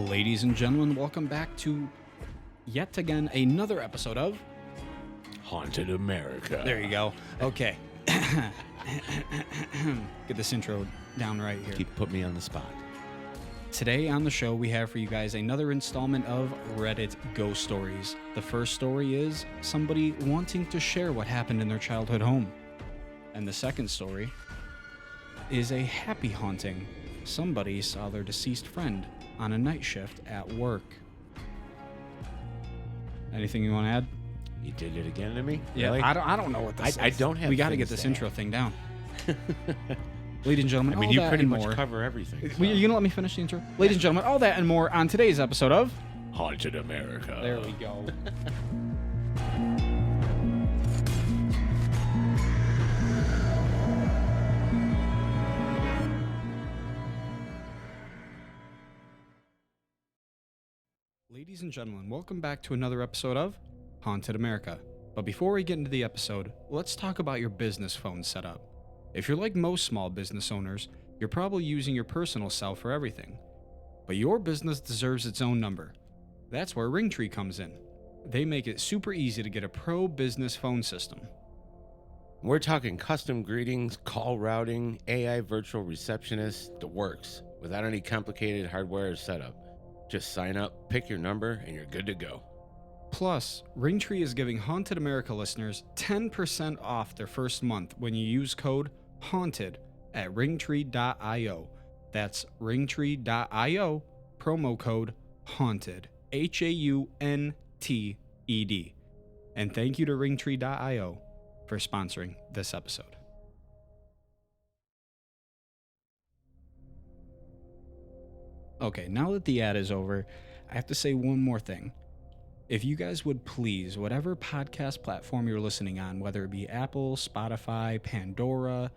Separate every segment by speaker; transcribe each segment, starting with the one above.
Speaker 1: Ladies and gentlemen, welcome back to yet again another episode of
Speaker 2: Haunted America.
Speaker 1: There you go. Okay. Get this intro down right here.
Speaker 2: Put me on the spot.
Speaker 1: Today on the show, we have for you guys another installment of Reddit Ghost Stories. The first story is somebody wanting to share what happened in their childhood home. And the second story is a happy haunting. Somebody saw their deceased friend on a night shift at work. Anything you want to add?
Speaker 2: You did it again to me?
Speaker 1: Yeah,
Speaker 2: Really?
Speaker 1: I don't know what this is.
Speaker 2: I don't have.
Speaker 1: We got to get
Speaker 2: things
Speaker 1: this
Speaker 2: to
Speaker 1: intro
Speaker 2: add.
Speaker 1: thing down. Ladies and gentlemen,
Speaker 2: I mean,
Speaker 1: all
Speaker 2: you
Speaker 1: that
Speaker 2: pretty
Speaker 1: and
Speaker 2: much
Speaker 1: more.
Speaker 2: cover everything.
Speaker 1: Well, you gonna let me finish the intro? Ladies and gentlemen, all that and more on today's episode of
Speaker 2: Haunted America.
Speaker 1: There we go. Ladies and gentlemen, welcome back to another episode of Haunted America. But before we get into the episode, let's talk about your business phone setup. If you're like most small business owners, you're probably using your personal cell for everything. But your business deserves its own number. That's where Ringtree comes in. They make it super easy to get a pro business phone system.
Speaker 2: We're talking custom greetings, call routing, AI virtual receptionist, the works, without any complicated hardware or setup. Just sign up, pick your number, and you're good to go.
Speaker 1: Plus, Ringtree is giving Haunted America listeners 10% off their first month when you use code HAUNTED at ringtree.io. That's ringtree.io, promo code HAUNTED, HAUNTED. And thank you to ringtree.io for sponsoring this episode. Okay, now that the ad is over, I have to say one more thing. If you guys would please, whatever podcast platform you're listening on, whether it be Apple, Spotify, Pandora,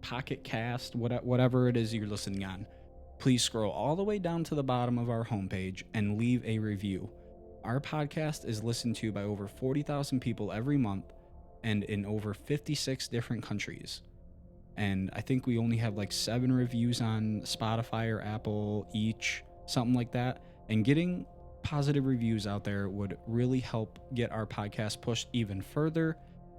Speaker 1: Pocket Cast, whatever it is you're listening on, please scroll all the way down to the bottom of our homepage and leave a review. Our podcast is listened to by over 40,000 people every month and in over 56 different countries. And I think we only have like 7 reviews on Spotify or Apple each, something like that. And getting positive reviews out there would really help get our podcast pushed even further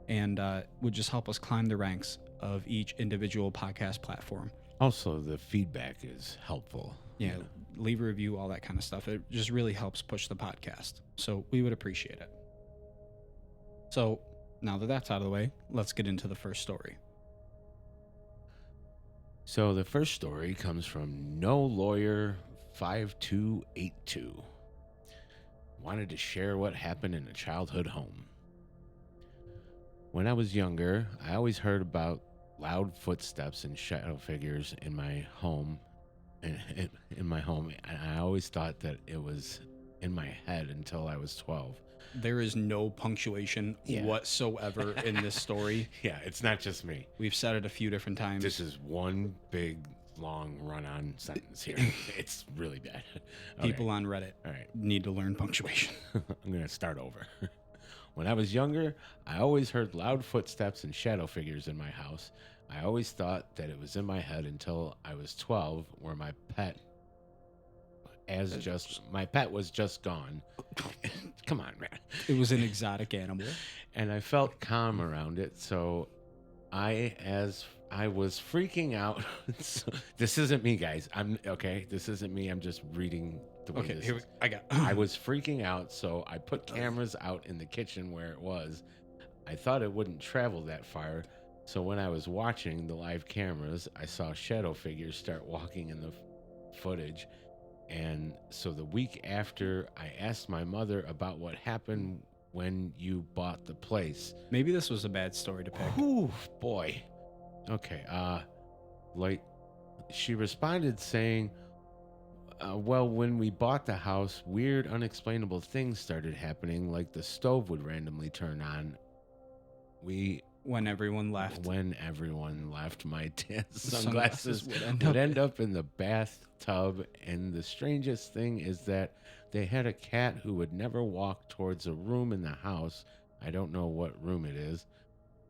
Speaker 1: and would just help us climb the ranks of each individual podcast platform.
Speaker 2: Also, the feedback is helpful.
Speaker 1: Yeah, leave a review, all that kind of stuff. It just really helps push the podcast. So we would appreciate it. So now that that's out of the way, let's get into the first story.
Speaker 2: So the first story comes from No Lawyer 5282. Wanted to share what happened in a childhood home. When I was younger, I always heard about loud footsteps and shadow figures in my home. In my home, and I always thought that it was in my head until I was 12.
Speaker 1: There is no punctuation whatsoever in this story.
Speaker 2: Yeah, it's not just me.
Speaker 1: We've said it a few different times.
Speaker 2: This is one big, long run-on sentence here. It's really bad. Okay.
Speaker 1: People on Reddit
Speaker 2: All right.
Speaker 1: need to learn punctuation.
Speaker 2: I'm going to start over. When I was younger, I always heard loud footsteps and shadow figures in my house. I always thought that it was in my head until I was 12, where my pet was just gone. Come on, man.
Speaker 1: It was an exotic animal.
Speaker 2: And I felt calm around it, so I was freaking out. So, this isn't me, guys. This isn't me. I'm just reading the way this is. I was freaking out, so I put cameras out in the kitchen where it was. I thought it wouldn't travel that far, so when I was watching the live cameras, I saw shadow figures start walking in the footage. And so the week after, I asked my mother about what happened when you bought the place.
Speaker 1: Maybe this was a bad story to pick.
Speaker 2: Whew, boy. Okay. She responded saying, well, when we bought the house, weird, unexplainable things started happening, like the stove would randomly turn on.
Speaker 1: When everyone left,
Speaker 2: my sunglasses would end up in the bathtub. And the strangest thing is that they had a cat who would never walk towards a room in the house. I don't know what room it is.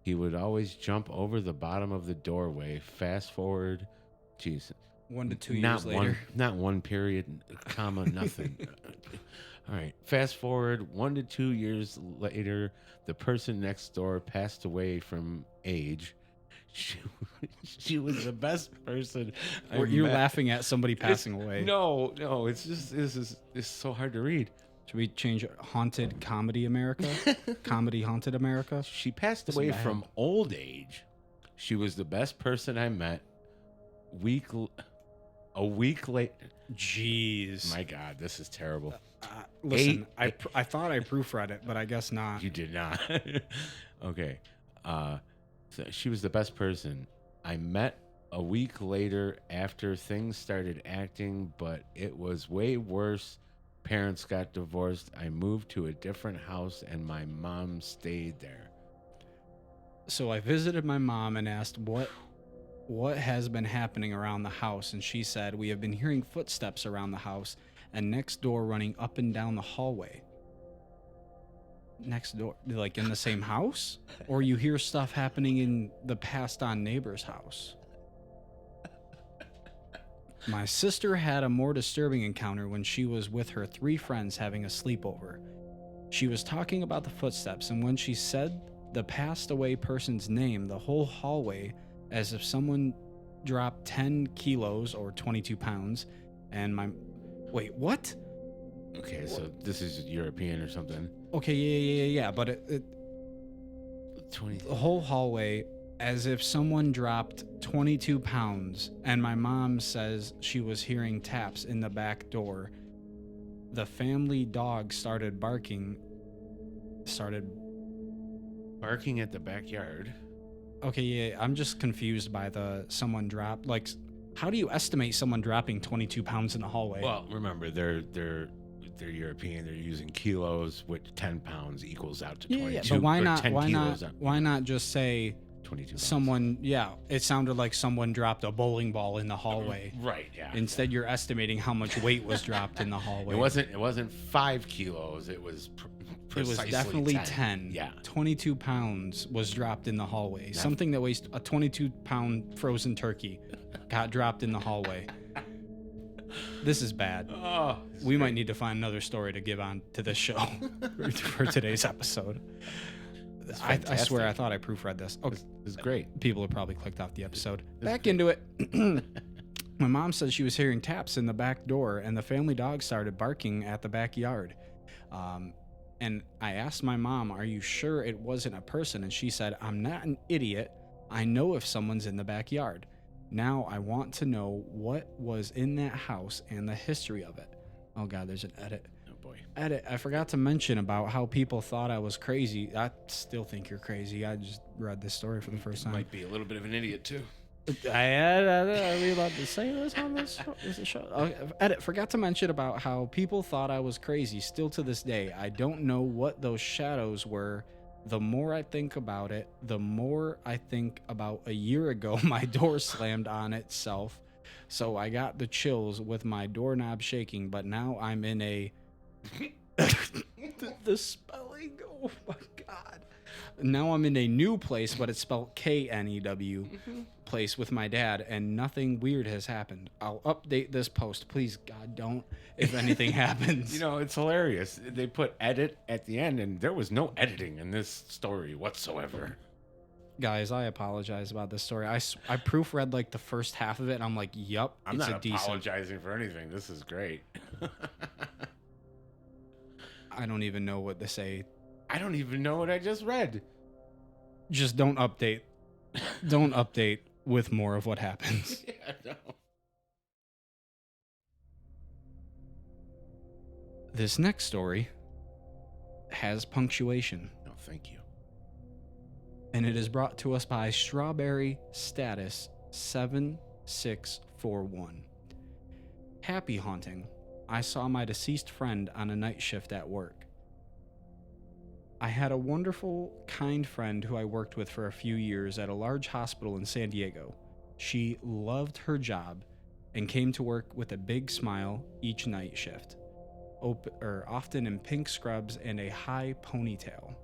Speaker 2: He would always jump over the bottom of the doorway. Fast forward. Jeez.
Speaker 1: 1 to 2 years later.
Speaker 2: Not one period, comma, nothing. All right. Fast forward 1 to 2 years later, the person next door passed away from age. She was the best person.
Speaker 1: You're laughing at somebody passing away.
Speaker 2: No, it's so hard to read.
Speaker 1: Should we change Haunted Comedy America? Comedy Haunted America?
Speaker 2: She passed away from old age. She was the best person I met. A week later.
Speaker 1: Jeez.
Speaker 2: My God, this is terrible.
Speaker 1: Listen, I thought I proofread it, but I guess not.
Speaker 2: You did not. Okay. So she was the best person. I met a week later after things started acting, but it was way worse. Parents got divorced. I moved to a different house, and my mom stayed there.
Speaker 1: So I visited my mom and asked what has been happening around the house, and she said, we have been hearing footsteps around the house and next door running up and down the hallway. Next door, like in the same house? Or you hear stuff happening in the passed on neighbor's house? My sister had a more disturbing encounter when she was with her 3 friends having a sleepover. She was talking about the footsteps, and when she said the passed away person's name, the whole hallway, as if someone dropped 10 kilos or 22 pounds, and wait, what?
Speaker 2: Okay, so this is European or something.
Speaker 1: Okay, yeah, but it
Speaker 2: 20.
Speaker 1: The whole hallway, as if someone dropped 22 pounds, and my mom says she was hearing taps in the back door. The family dog started barking
Speaker 2: at the backyard.
Speaker 1: Okay, yeah, I'm just confused by someone dropped. Like, how do you estimate someone dropping 22 pounds in the hallway?
Speaker 2: Well, remember, they're European. They're using kilos, which 10 pounds equals out to 22.
Speaker 1: Yeah, but why not just say
Speaker 2: 22 pounds.
Speaker 1: Someone, it sounded like someone dropped a bowling ball in the hallway.
Speaker 2: Right, yeah.
Speaker 1: Instead, you're estimating how much weight was dropped in the hallway.
Speaker 2: It wasn't 5 kilos. It was precisely
Speaker 1: it was definitely
Speaker 2: 10.
Speaker 1: 10.
Speaker 2: Yeah.
Speaker 1: 22 pounds was dropped in the hallway. Something that weighs a 22-pound frozen turkey got dropped in the hallway. This is bad. We might need to find another story to give on to this show for today's episode. I swear, I thought I proofread this. Okay,
Speaker 2: this is great.
Speaker 1: People have probably clicked off the episode. Back into it. My mom said she was hearing taps in the back door, and the family dog started barking at the backyard. And I asked my mom, "Are you sure it wasn't a person?" And she said, "I'm not an idiot. I know if someone's in the backyard. Now I want to know what was in that house and the history of it." Oh God, there's an edit.
Speaker 2: Oh boy.
Speaker 1: Edit. I forgot to mention about how people thought I was crazy. I still think you're crazy. I just read this story for the first time.
Speaker 2: Might be a little bit of an idiot too.
Speaker 1: Are we allowed to say this on this show? Edit. Forgot to mention about how people thought I was crazy. Still to this day, I don't know what those shadows were. The more I think about it, the more I think about a year ago my door slammed on itself. So I got the chills with my doorknob shaking, but now I'm in a... the spelling, oh my God. Now I'm in a new place, but it's spelled Knew place with my dad, and nothing weird has happened. I'll update this post. Please, God, don't, if anything happens.
Speaker 2: You know, it's hilarious. They put edit at the end, and there was no editing in this story whatsoever.
Speaker 1: Guys, I apologize about this story. I proofread like the first half of it, and I'm like, yup,
Speaker 2: I'm not apologizing for anything. This is great.
Speaker 1: I don't even know what to say.
Speaker 2: I don't even know what I just read.
Speaker 1: Just don't update. Don't update with more of what happens.
Speaker 2: Yeah, no.
Speaker 1: This next story has punctuation.
Speaker 2: No, thank you.
Speaker 1: And it is brought to us by Strawberry Status 7641. Happy haunting. I saw my deceased friend on a night shift at work. I had a wonderful, kind friend who I worked with for a few years at a large hospital in San Diego. She loved her job and came to work with a big smile each night shift, often in pink scrubs and a high ponytail.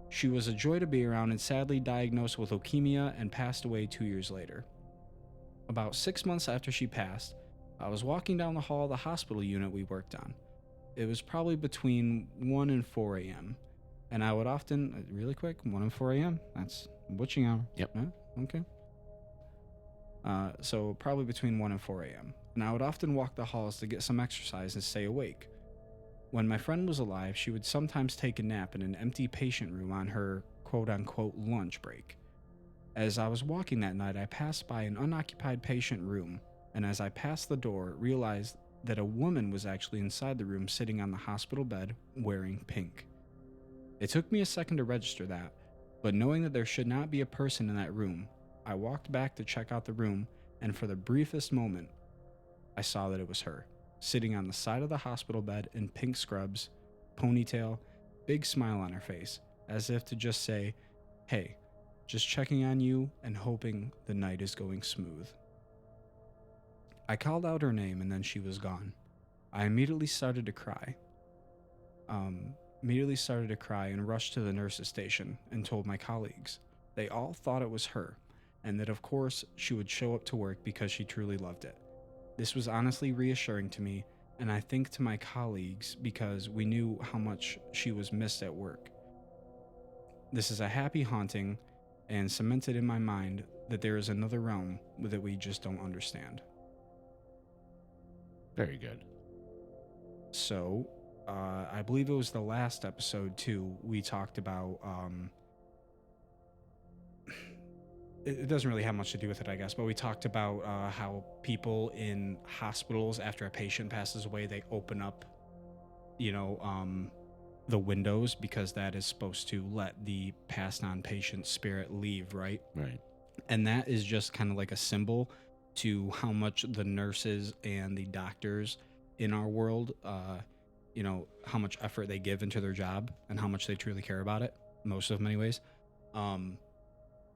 Speaker 1: She was a joy to be around and sadly diagnosed with leukemia and passed away 2 years later. About 6 months after she passed, I was walking down the hall of the hospital unit we worked on. It was probably between 1 and 4 a.m. And I would often, really quick, 1 and 4 a.m.? That's witching hour.
Speaker 2: Yep.
Speaker 1: Okay. So probably between 1 and 4 a.m. And I would often walk the halls to get some exercise and stay awake. When my friend was alive, she would sometimes take a nap in an empty patient room on her quote-unquote lunch break. As I was walking that night, I passed by an unoccupied patient room, and as I passed the door, realized that a woman was actually inside the room sitting on the hospital bed wearing pink. It took me a second to register that, but knowing that there should not be a person in that room, I walked back to check out the room, and for the briefest moment, I saw that it was her, sitting on the side of the hospital bed in pink scrubs, ponytail, big smile on her face, as if to just say, "Hey, just checking on you and hoping the night is going smooth." I called out her name and then she was gone. I immediately started to cry. And rushed to the nurse's station and told my colleagues. They all thought it was her, and that of course she would show up to work because she truly loved it. This was honestly reassuring to me, and I think to my colleagues because we knew how much she was missed at work. This is a happy haunting and cemented in my mind that there is another realm that we just don't understand.
Speaker 2: Very good.
Speaker 1: So, I believe it was the last episode too. We talked about it doesn't really have much to do with it, I guess, but we talked about how people in hospitals, after a patient passes away, they open up, the windows because that is supposed to let the passed on patient spirit leave, right?
Speaker 2: Right.
Speaker 1: And that is just kind of like a symbol to how much the nurses and the doctors in our world, how much effort they give into their job and how much they truly care about it, most of them anyways.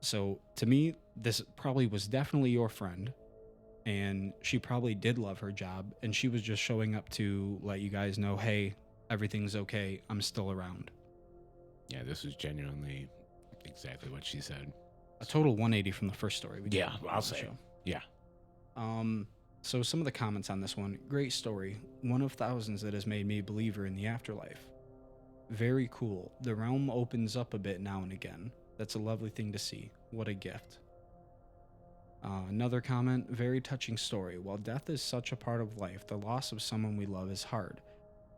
Speaker 1: So to me, this probably was definitely your friend, and she probably did love her job, and she was just showing up to let you guys know, hey, everything's okay, I'm still around.
Speaker 2: Yeah, this was genuinely exactly what she said.
Speaker 1: A total 180 from the first story.
Speaker 2: Yeah, I'll say. Yeah.
Speaker 1: So some of the comments on this one: great story, one of thousands that has made me a believer in the afterlife. Very cool. The realm opens up a bit now and again. That's a lovely thing to see. What a gift. Another comment: very touching story. While death is such a part of life, the loss of someone we love is hard.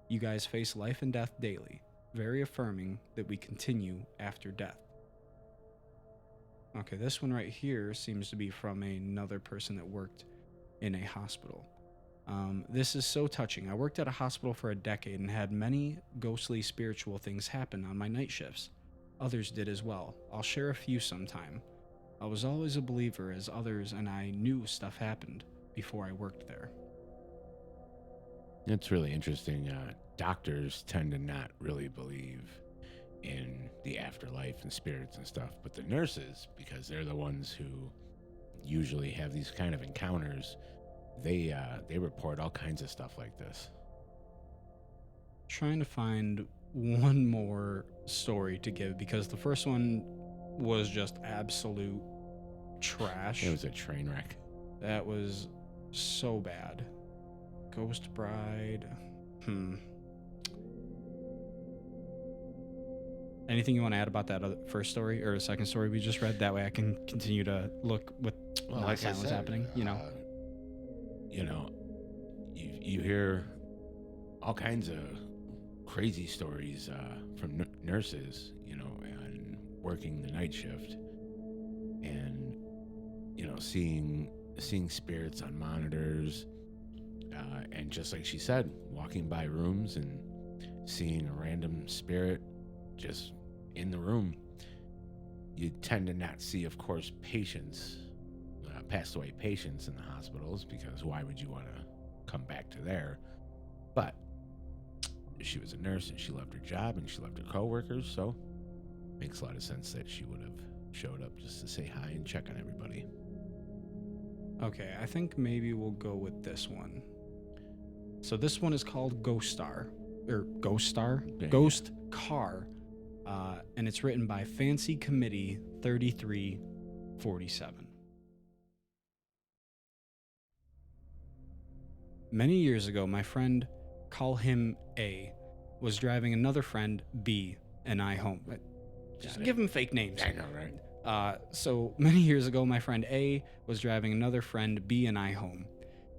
Speaker 1: You guys face life and death daily. Very affirming that we continue after death. Okay, this one right here seems to be from another person that worked in a hospital. This is so touching. I worked at a hospital for a decade and had many ghostly spiritual things happen on my night shifts. Others did as well. I'll share a few sometime. I was always a believer as others, and I knew stuff happened before I worked there.
Speaker 2: It's really interesting. Doctors tend to not really believe in the afterlife and spirits and stuff, but the nurses, because they're the ones who usually have these kind of encounters, they report all kinds of stuff like this.
Speaker 1: Trying to find one more story to give because the first one was just absolute trash.
Speaker 2: It was a train wreck.
Speaker 1: That was so bad. Ghost Bride. Anything you want to add about that first story or the second story we just read? That way I can continue to look what was happening.
Speaker 2: You hear all kinds of crazy stories from nurses, and working the night shift, and seeing spirits on monitors, and just like she said, walking by rooms and seeing a random spirit just in the room. You tend to not see, of course, patients, passed away patients in the hospitals, because why would you want to come back to there? But she was a nurse and she loved her job and she loved her coworkers, so makes a lot of sense that she would have showed up just to say hi and check on everybody.
Speaker 1: Okay, I think maybe we'll go with this one. So this one is called Ghost Car, and it's written by Fancy Committee 3347. Many years ago, my friend, call him A, was driving another friend, B, and I home. Just give them fake names.
Speaker 2: I know, right?
Speaker 1: So many years ago, my friend A was driving another friend, B, and I home.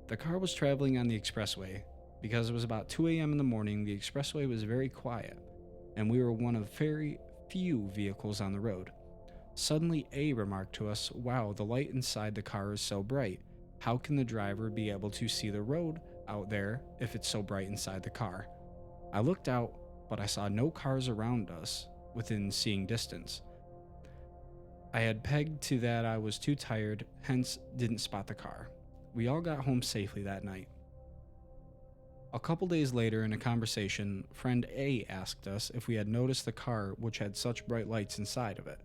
Speaker 1: The car was traveling on the expressway. Because it was about 2 a.m. in the morning, the expressway was very quiet, and we were one of very few vehicles on the road. Suddenly, A remarked to us, "Wow, the light inside the car is so bright. How can the driver be able to see the road out there if it's so bright inside the car?" I looked out, but I saw no cars around us within seeing distance. I had pegged to that I was too tired, hence didn't spot the car. We all got home safely that night. A couple days later, in a conversation, friend A asked us if we had noticed the car which had such bright lights inside of it.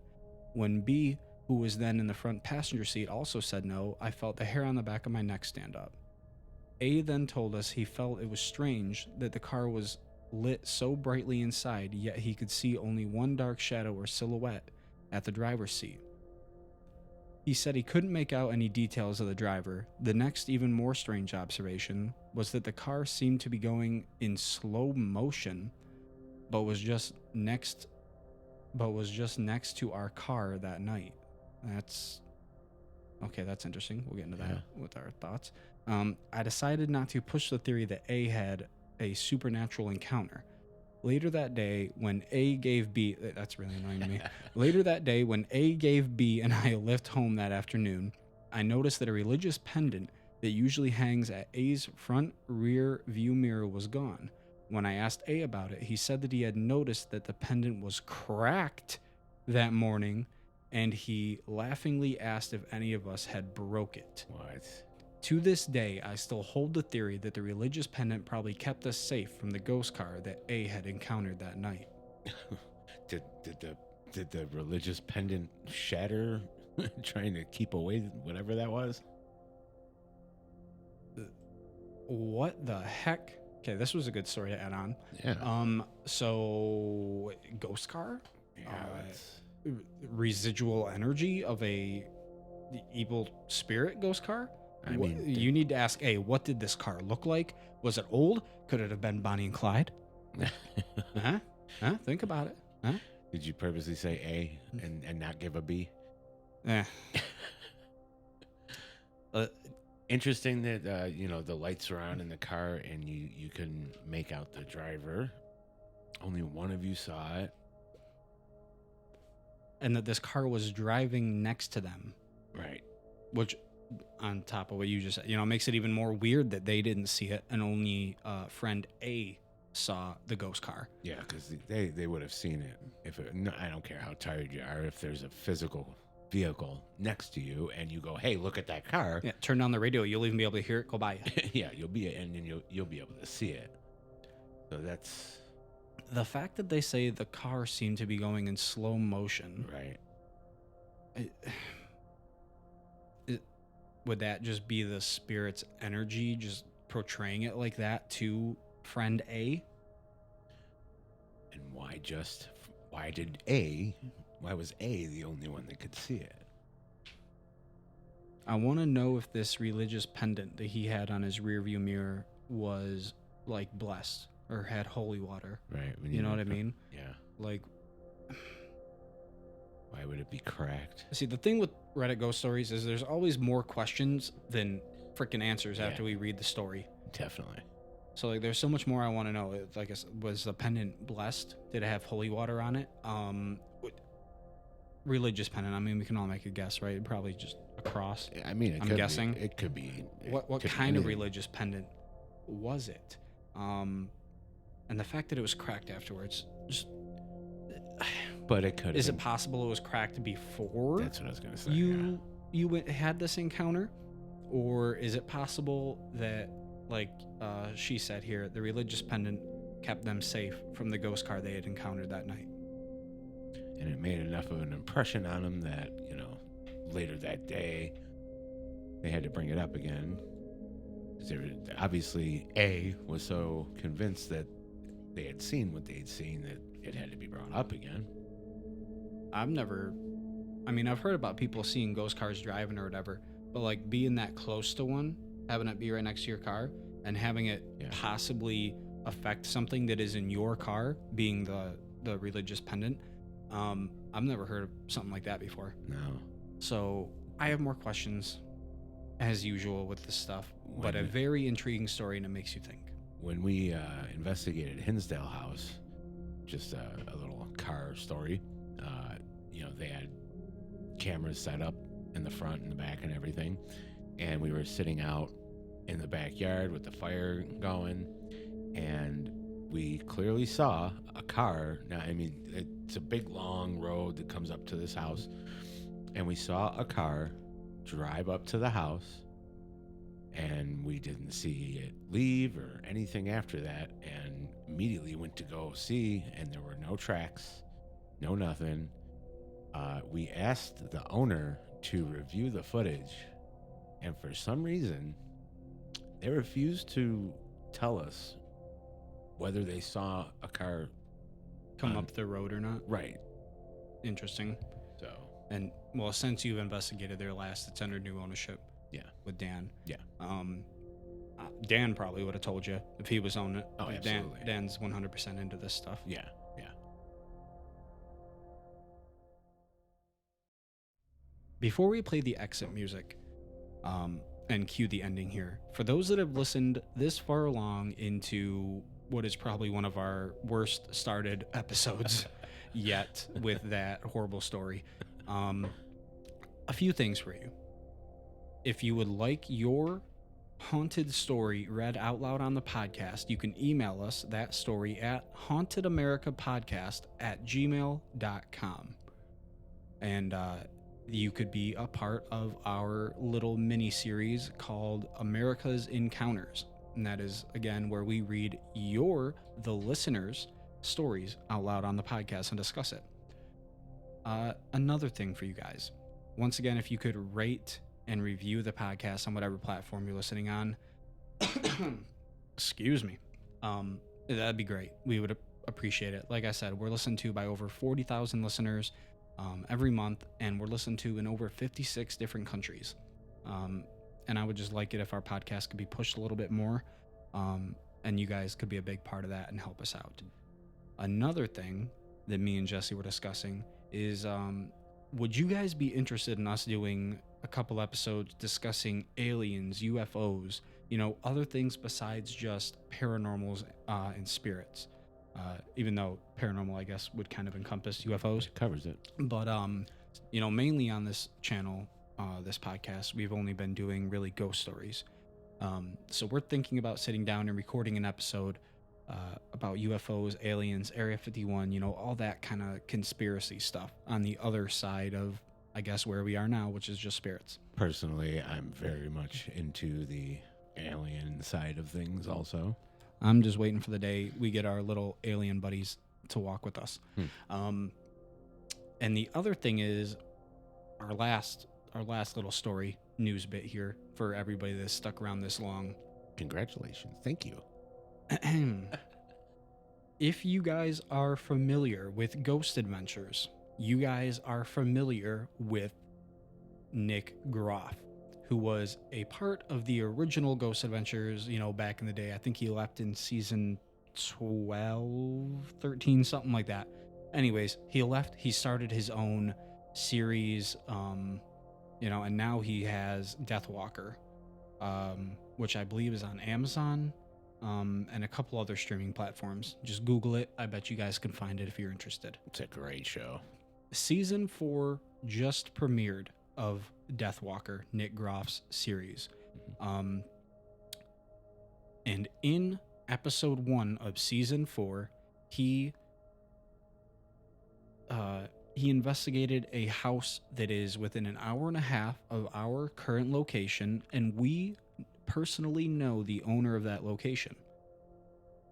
Speaker 1: When B, who was then in the front passenger seat, also said no, I felt the hair on the back of my neck stand up. A then told us he felt it was strange that the car was lit so brightly inside, yet he could see only one dark shadow or silhouette at the driver's seat. He said he couldn't make out any details of the driver. The next, even more strange observation was that the car seemed to be going in slow motion, but was just next to our car that night. That's interesting. We'll get into that with our thoughts. I decided not to push the theory that A had a supernatural encounter. Later that day, when A gave B, that's really annoying to me. Later that day, when A gave B and I a lift home that afternoon, I noticed that a religious pendant that usually hangs at A's front rear view mirror was gone. When I asked A about it, he said that he had noticed that the pendant was cracked that morning, and he laughingly asked if any of us had broke it.
Speaker 2: What?
Speaker 1: To this day, I still hold the theory that the religious pendant probably kept us safe from the ghost car that A had encountered that night.
Speaker 2: Did the religious pendant shatter trying to keep away whatever that was?
Speaker 1: What the heck? Okay, this was a good story to add on.
Speaker 2: Yeah.
Speaker 1: So ghost car?
Speaker 2: Yeah.
Speaker 1: Residual energy of a evil spirit ghost car?
Speaker 2: I mean,
Speaker 1: you need to ask A, what did this car look like? Was it old? Could it have been Bonnie and Clyde? Think about it.
Speaker 2: Did you purposely say A and not give a B? Interesting that the lights are on in the car and you can make out the driver. Only one of you saw it.
Speaker 1: And that this car was driving next to them.
Speaker 2: Right.
Speaker 1: Which, on top of what you just said, makes it even more weird that they didn't see it and only friend A saw the ghost car.
Speaker 2: Yeah, because they would have seen it. I don't care how tired you are, if there's a physical vehicle next to you and you go, hey, look at that car.
Speaker 1: Yeah, turn down the radio. You'll even be able to hear it go by you.
Speaker 2: Yeah, you'll be able to see it. So that's
Speaker 1: the fact that they say the car seemed to be going in slow motion.
Speaker 2: Right.
Speaker 1: Would that just be the spirit's energy just portraying it like that to friend A?
Speaker 2: And why was A the only one that could see it?
Speaker 1: I want to know if this religious pendant that he had on his rearview mirror was like blessed or had holy water.
Speaker 2: Right.
Speaker 1: You know what I mean?
Speaker 2: Yeah.
Speaker 1: Like,
Speaker 2: why would it be cracked?
Speaker 1: See, the thing with Reddit ghost stories is there's always more questions than freaking answers after we read the story.
Speaker 2: Definitely.
Speaker 1: So like, there's so much more I want to know. Like, was the pendant blessed? Did it have holy water on it? Religious pendant. I mean, we can all make a guess, right? Probably just a cross.
Speaker 2: I mean,
Speaker 1: I'm guessing.
Speaker 2: It could be.
Speaker 1: What kind of religious pendant was it? And the fact that it was cracked afterwards, just.
Speaker 2: But it could.
Speaker 1: Is it possible it was cracked before?
Speaker 2: That's what I was going to say.
Speaker 1: You had this encounter, or is it possible that, like she said here, the religious pendant kept them safe from the ghost car they had encountered that night?
Speaker 2: And it made enough of an impression on them that later that day they had to bring it up again. Obviously, A was so convinced that they had seen what they had seen that it had to be brought up again.
Speaker 1: I've heard about people seeing ghost cars driving or whatever, but like being that close to one, having it be right next to your car, and having it possibly affect something that is in your car, being the religious pendant. I've never heard of something like that before.
Speaker 2: No.
Speaker 1: So I have more questions, as usual with this stuff, but a very intriguing story, and it makes you think.
Speaker 2: When we investigated Hinsdale House, just a little car story, they had cameras set up in the front and the back and everything, and we were sitting out in the backyard with the fire going, and we clearly saw a car. Now, I mean, it's a big long road that comes up to this house, and we saw a car drive up to the house, and we didn't see it leave or anything after that, and immediately went to go see, and there were no tracks, no nothing. We asked the owner to review the footage, and for some reason, they refused to tell us whether they saw a car
Speaker 1: come up the road or not.
Speaker 2: Right.
Speaker 1: Interesting.
Speaker 2: So,
Speaker 1: and well, since you've investigated their last, it's under new ownership.
Speaker 2: Yeah.
Speaker 1: With Dan.
Speaker 2: Yeah.
Speaker 1: Dan probably would have told you if he was on it.
Speaker 2: Oh, absolutely.
Speaker 1: Dan's 100% into this stuff.
Speaker 2: Yeah.
Speaker 1: Before we play the exit music, and cue the ending here, for those that have listened this far along into what is probably one of our worst started episodes yet with that horrible story, a few things for you. If you would like your haunted story read out loud on the podcast, you can email us that story at hauntedamericapodcast@gmail.com. And you could be a part of our little mini series called America's Encounters. And that is, again, where we read the listeners' stories out loud on the podcast and discuss it. Another thing for you guys, once again, if you could rate and review the podcast on whatever platform you're listening on, excuse me, that'd be great. We would appreciate it. Like I said, we're listened to by over 40,000 listeners every month, and we're listened to in over 56 different countries. And I would just like it if our podcast could be pushed a little bit more, and you guys could be a big part of that and help us out. Another thing that me and Jesse were discussing is, would you guys be interested in us doing a couple episodes discussing aliens, UFOs, other things besides just paranormals and spirits? Even though paranormal, I guess, would kind of encompass UFOs.
Speaker 2: It covers it.
Speaker 1: But, mainly on this channel, this podcast, we've only been doing really ghost stories. So we're thinking about sitting down and recording an episode about UFOs, aliens, Area 51, all that kind of conspiracy stuff on the other side of, I guess, where we are now, which is just spirits.
Speaker 2: Personally, I'm very much into the alien side of things also.
Speaker 1: I'm just waiting for the day we get our little alien buddies to walk with us. And the other thing is our last little story news bit here for everybody that's stuck around this long.
Speaker 2: Congratulations. Thank you.
Speaker 1: If you guys are familiar with Ghost Adventures, you guys are familiar with Nick Groff, who was a part of the original Ghost Adventures, back in the day. I think he left in season 12, 13, something like that. Anyways, he left. He started his own series, and now he has Deathwalker, which I believe is on Amazon, and a couple other streaming platforms. Just Google it. I bet you guys can find it if you're interested.
Speaker 2: It's a great show.
Speaker 1: Season 4 just premiered of Deathwalker, Nick Groff's series. And in episode 1 of season 4, he investigated a house that is within an hour and a half of our current location, and we personally know the owner of that location.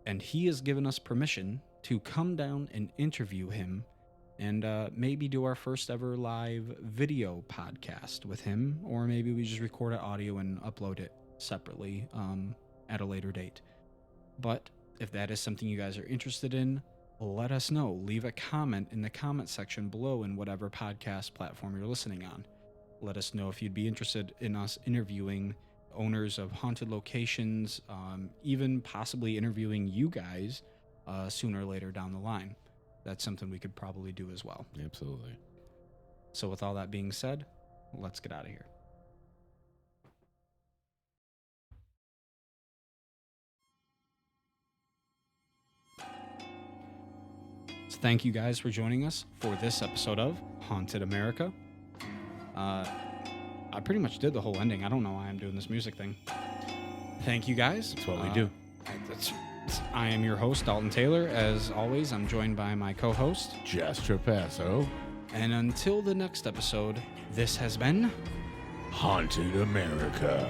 Speaker 1: And he has given us permission to come down and interview him and maybe do our first ever live video podcast with him, or maybe we just record an audio and upload it separately at a later date. But if that is something you guys are interested in, let us know. Leave a comment in the comment section below in whatever podcast platform you're listening on. Let us know if you'd be interested in us interviewing owners of haunted locations, even possibly interviewing you guys sooner or later down the line. That's something we could probably do as well.
Speaker 2: Absolutely.
Speaker 1: So with all that being said, let's get out of here. So thank you guys for joining us for this episode of Haunted America. I pretty much did the whole ending. I don't know why I'm doing this music thing. Thank you guys.
Speaker 2: That's what we do.
Speaker 1: I am your host, Dalton Taylor. As always, I'm joined by my co-host,
Speaker 2: Jess Trapasso.
Speaker 1: And until the next episode, this has been
Speaker 2: Haunted America.